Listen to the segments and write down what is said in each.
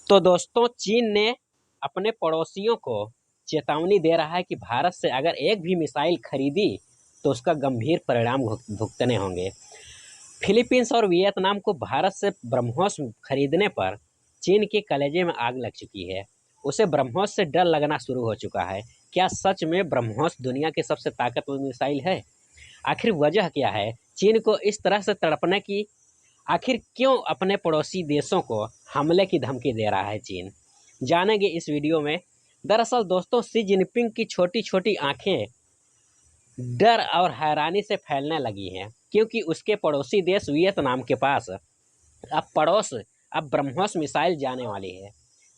तो दोस्तों, चीन ने अपने पड़ोसियों को चेतावनी दे रहा है कि भारत से अगर एक भी मिसाइल खरीदी तो उसका गंभीर परिणाम भुगतने होंगे। फिलीपींस और वियतनाम को भारत से ब्रह्मोस खरीदने पर चीन के कलेजे में आग लग चुकी है। उसे ब्रह्मोस से डर लगना शुरू हो चुका है। क्या सच में ब्रह्मोस दुनिया की सबसे ताकतवर मिसाइल है? आखिर वजह क्या है चीन को इस तरह से तड़पने की? आखिर क्यों अपने पड़ोसी देशों को हमले की धमकी दे रहा है चीन? जानेंगे इस वीडियो में। दरअसल दोस्तों, शी जिनपिंग की छोटी छोटी आंखें डर और हैरानी से फैलने लगी हैं, क्योंकि उसके पड़ोसी देश वियतनाम के पास अब ब्रह्मोस मिसाइल जाने वाली है।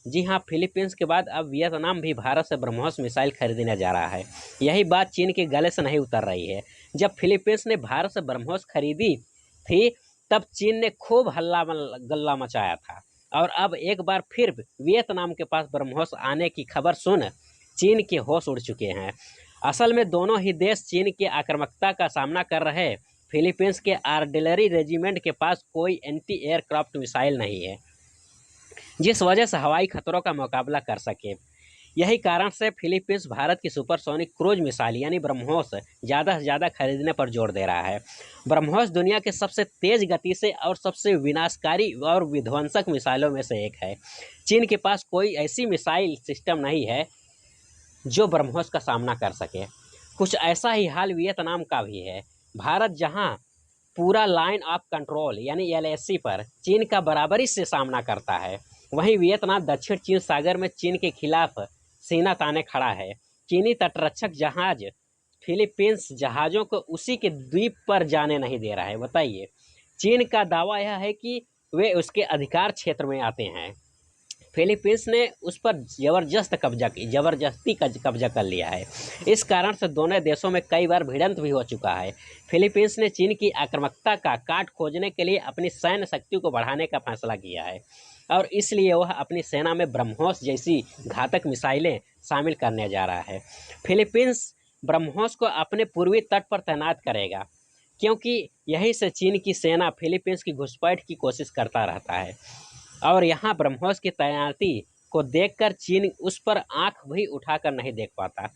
जी हाँ, फिलीपींस के बाद अब वियतनाम भी भारत से ब्रह्मोस मिसाइल खरीदने जा रहा है। यही बात चीन के गले से नहीं उतर रही है। जब फिलीपींस ने भारत से ब्रह्मोस खरीदी थी, तब चीन ने खूब हल्ला गल्ला मचाया था, और अब एक बार फिर वियतनाम के पास ब्रह्मोस आने की खबर सुन चीन के होश उड़ चुके हैं। असल में दोनों ही देश चीन की आक्रामकता का सामना कर रहे। फिलीपींस के आर्टिलरी रेजिमेंट के पास कोई एंटी एयरक्राफ्ट मिसाइल नहीं है, जिस वजह से हवाई खतरों का मुकाबला कर सके। यही कारण से फिलीपींस भारत की सुपरसोनिक क्रूज मिसाइल यानी ब्रह्मोस ज़्यादा से ज़्यादा खरीदने पर जोर दे रहा है। ब्रह्मोस दुनिया के सबसे तेज गति से और सबसे विनाशकारी और विध्वंसक मिसाइलों में से एक है। चीन के पास कोई ऐसी मिसाइल सिस्टम नहीं है जो ब्रह्मोस का सामना कर सके। कुछ ऐसा ही हाल वियतनाम का भी है। भारत जहां पूरा लाइन ऑफ कंट्रोल यानी LAC पर चीन का बराबरी से सामना करता है, वहीं वियतनाम दक्षिण चीन सागर में चीन के खिलाफ सीना ताने खड़ा है। चीनी तटरक्षक जहाज फिलीपींस जहाज़ों को उसी के द्वीप पर जाने नहीं दे रहा है। बताइए, चीन का दावा यह है कि वे उसके अधिकार क्षेत्र में आते हैं। फिलीपींस ने उस पर ज़बरदस्ती कब्जा कर लिया है। इस कारण से दोनों देशों में कई बार भिड़ंत भी हो चुका है। फिलीपींस ने चीन की आक्रामकता का काट खोजने के लिए अपनी सैन्य शक्ति को बढ़ाने का फैसला किया है, और इसलिए वह अपनी सेना में ब्रह्मोस जैसी घातक मिसाइलें शामिल करने जा रहा है। फिलीपींस ब्रह्मोस को अपने पूर्वी तट पर तैनात करेगा, क्योंकि यहीं से चीन की सेना फिलीपींस की घुसपैठ की कोशिश करता रहता है, और यहाँ ब्रह्मोस की तैनाती को देखकर चीन उस पर आंख भी उठाकर नहीं देख पाता,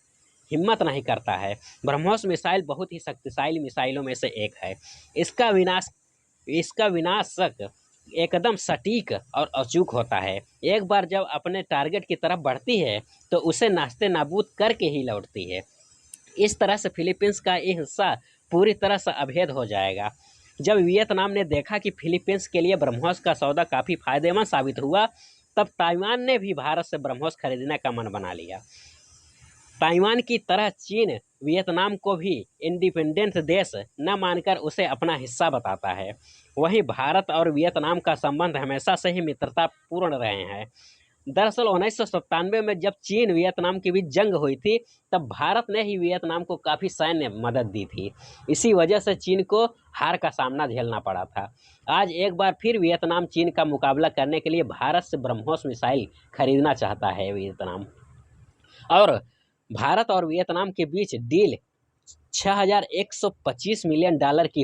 हिम्मत नहीं करता है। ब्रह्मोस मिसाइल बहुत ही शक्तिशाली मिसाइलों में से एक है। इसका विनाशक एकदम सटीक और अचूक होता है। एक बार जब अपने टारगेट की तरफ बढ़ती है तो उसे नाश्ते नाबूद करके ही लौटती है। इस तरह से फिलीपींस का ये हिस्सा पूरी तरह से अभेद हो जाएगा। जब वियतनाम ने देखा कि फिलीपींस के लिए ब्रह्मोस का सौदा काफ़ी फायदेमंद साबित हुआ, तब ताइवान ने भी भारत से ब्रह्मोस खरीदने का मन बना लिया। ताइवान की तरह चीन वियतनाम को भी इंडिपेंडेंट देश न मानकर उसे अपना हिस्सा बताता है। वहीं भारत और वियतनाम का संबंध हमेशा से ही मित्रतापूर्ण रहे हैं। दरअसल 1997 में जब चीन वियतनाम के बीच जंग हुई थी, तब भारत ने ही वियतनाम को काफ़ी सैन्य मदद दी थी। इसी वजह से चीन को हार का सामना झेलना पड़ा था। आज एक बार फिर वियतनाम चीन का मुकाबला करने के लिए भारत से ब्रह्मोस मिसाइल खरीदना चाहता है वियतनाम, और भारत और वियतनाम के बीच डील $6125 मिलियन की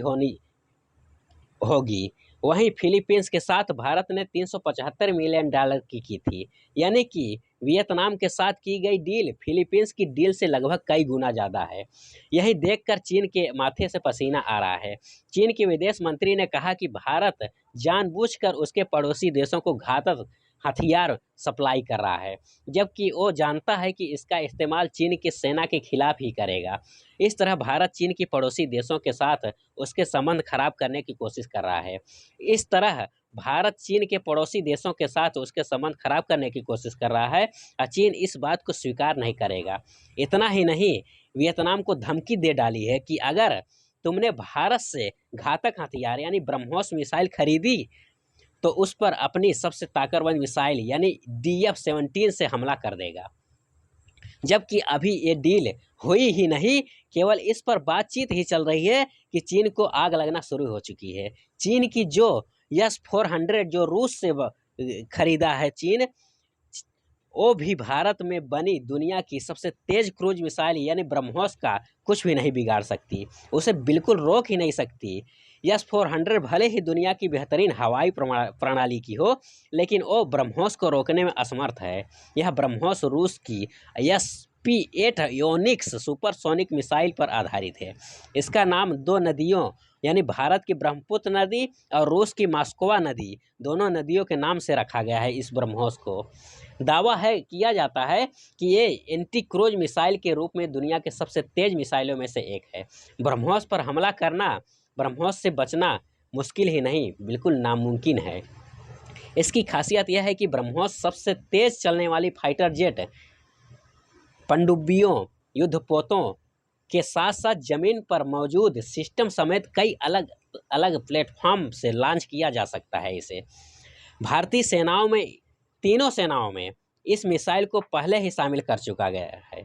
होगी। वहीं फिलीपींस के साथ भारत ने $375 मिलियन की थी। यानी कि वियतनाम के साथ की गई डील फिलीपींस की डील से लगभग कई गुना ज़्यादा है। यही देखकर चीन के माथे से पसीना आ रहा है। चीन के विदेश मंत्री ने कहा कि भारत जानबूझकर उसके पड़ोसी देशों को घातक हथियार सप्लाई कर रहा है, जबकि वो जानता है कि इसका इस्तेमाल चीन की सेना के खिलाफ ही करेगा। इस तरह भारत चीन की पड़ोसी देशों के साथ उसके संबंध खराब करने की कोशिश कर रहा है। इस तरह भारत चीन के पड़ोसी देशों के साथ उसके संबंध खराब करने की कोशिश कर रहा है, और चीन इस बात को स्वीकार नहीं करेगा। इतना ही नहीं, वियतनाम को धमकी दे डाली है कि अगर तुमने भारत से घातक हथियार यानी ब्रह्मोस मिसाइल खरीदी तो उस पर अपनी सबसे ताकतवर मिसाइल यानी DF-17 से हमला कर देगा। जबकि अभी ये डील हुई ही नहीं, केवल इस पर बातचीत ही चल रही है कि चीन को आग लगना शुरू हो चुकी है। चीन की जो S-400 जो रूस से खरीदा है चीन, वो भी भारत में बनी दुनिया की सबसे तेज क्रूज मिसाइल यानी ब्रह्मोस का कुछ भी नहीं बिगाड़ सकती, उसे बिल्कुल रोक ही नहीं सकती। S-400 भले ही दुनिया की बेहतरीन हवाई प्रणाली की हो, लेकिन वो ब्रह्मोस को रोकने में असमर्थ है। यह ब्रह्मोस रूस की SP-8 योनिक्स सुपरसोनिक मिसाइल पर आधारित है। इसका नाम दो नदियों यानी भारत की ब्रह्मपुत्र नदी और रूस की मास्कोवा नदी, दोनों नदियों के नाम से रखा गया है इस ब्रह्मोस को। दावा किया जाता है कि ये एंटी क्रूज मिसाइल के रूप में दुनिया के सबसे तेज मिसाइलों में से एक है। ब्रह्मोस पर हमला करना, ब्रह्मोस से बचना मुश्किल ही नहीं, बिल्कुल नामुमकिन है। इसकी खासियत यह है कि ब्रह्मोस सबसे तेज चलने वाली फाइटर जेट पनडुब्बियों, युद्धपोतों के साथ साथ जमीन पर मौजूद सिस्टम समेत कई अलग अलग प्लेटफॉर्म से लॉन्च किया जा सकता है इसे। भारतीय सेनाओं में, तीनों सेनाओं में इस मिसाइल को पहले ही शामिल कर चुका गया है।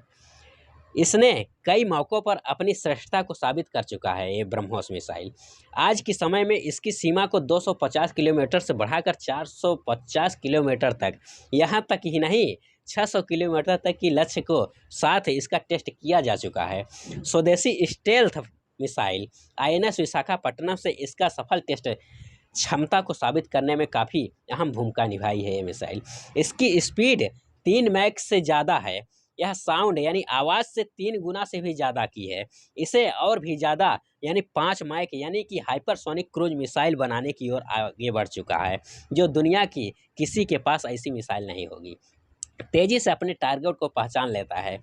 इसने कई मौक़ों पर अपनी श्रेष्ठता को साबित कर चुका है ये ब्रह्मोस मिसाइल। आज के समय में इसकी सीमा को 250 किलोमीटर से बढ़ाकर 450 किलोमीटर तक, यहाँ तक ही नहीं 600 किलोमीटर तक की लक्ष्य को साथ इसका टेस्ट किया जा चुका है। स्वदेशी स्टेल्थ मिसाइल INS विशाखापट्टनम से इसका सफल टेस्ट क्षमता को साबित करने में काफ़ी अहम भूमिका निभाई है ये मिसाइल। इसकी स्पीड 3 मैक से ज़्यादा है। यह साउंड यानी आवाज़ से 3 गुना से भी ज़्यादा की है। इसे और भी ज़्यादा यानी 5 मैक यानी कि हाइपरसोनिक क्रूज मिसाइल बनाने की ओर आगे बढ़ चुका है, जो दुनिया की किसी के पास ऐसी मिसाइल नहीं होगी। तेज़ी से अपने टारगेट को पहचान लेता है,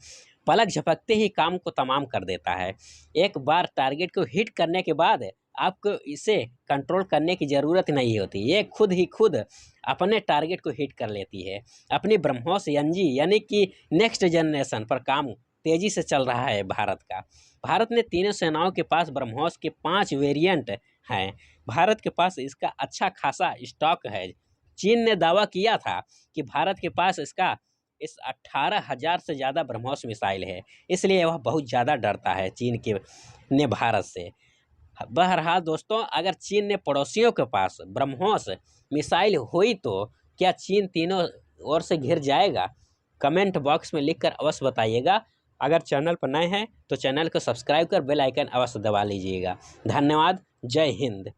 पलक झपकते ही काम को तमाम कर देता है। एक बार टारगेट को हिट करने के बाद आपको इसे कंट्रोल करने की ज़रूरत नहीं होती, ये खुद अपने टारगेट को हिट कर लेती है। अपनी ब्रह्मोस NG यानी कि नेक्स्ट जनरेशन पर काम तेज़ी से चल रहा है भारत का। भारत ने तीनों सेनाओं के पास ब्रह्मोस के 5 वेरिएंट हैं। भारत के पास इसका अच्छा खासा स्टॉक है। चीन ने दावा किया था कि भारत के पास इस 18,000 से ज़्यादा ब्रह्मोस मिसाइल है, इसलिए वह बहुत ज़्यादा डरता है चीन ने भारत से। बहरहाल दोस्तों, अगर चीन ने पड़ोसियों के पास ब्रह्मोस मिसाइल हुई तो क्या चीन तीनों ओर से घिर जाएगा? कमेंट बॉक्स में लिखकर अवश्य बताइएगा। अगर चैनल पर नए हैं तो चैनल को सब्सक्राइब कर बेल आइकन अवश्य दबा लीजिएगा। धन्यवाद। जय हिंद।